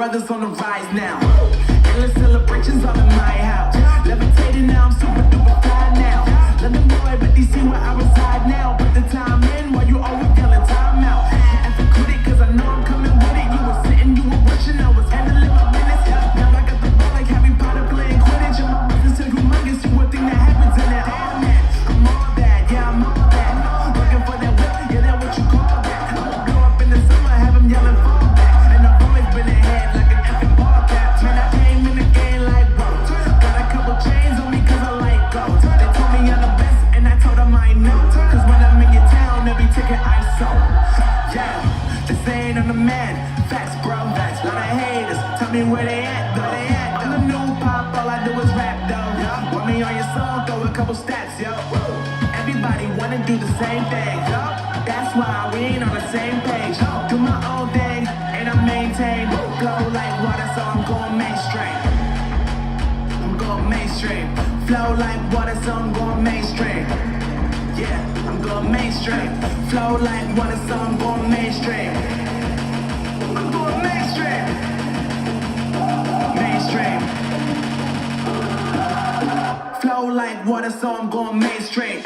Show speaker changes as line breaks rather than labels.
brothers on the rise now. Endless celebrations all in my house. Levitating now, I'm super duper fly now. London boy, but they see where I reside now. Put the time in while you always yelling time out. And for critic, cause I know I'm coming with it. You were sitting, you were watching, I was handling my business. Now I got the ball like Harry Potter playing Quidditch. And my business is humongous, you would think that happens in it. Oh man, I'm all that, yeah, I'm all that. Looking for that whip, yeah, that's what you call that. I'ma blow up in the summer, have them yelling fall back. And I've always been ahead like an effing ball cap. Man, I came in the game like whoa. Got a couple chains on me cause I like gold. They told me I'm the best and I told them I know. Cause when I'm in your town, every ticket I sold. Yeah, this ain't on the man. Facts, bro, facts. Lot of haters, tell me where they at though. I'm the new pop, all I do is rap though. Want me on your song, throw a couple stats, yo. Everybody wanna do the same thing, yo. That's why we ain't on the same page. Do my own thing, and I maintain. Flow like water, so I'm going mainstream. I'm going mainstream. Flow like water, so I'm going mainstream. Yeah, I'm going mainstream. Flow like water, so I'm going mainstream. I'm going mainstream. Mainstream. Flow like water, so I'm going mainstream.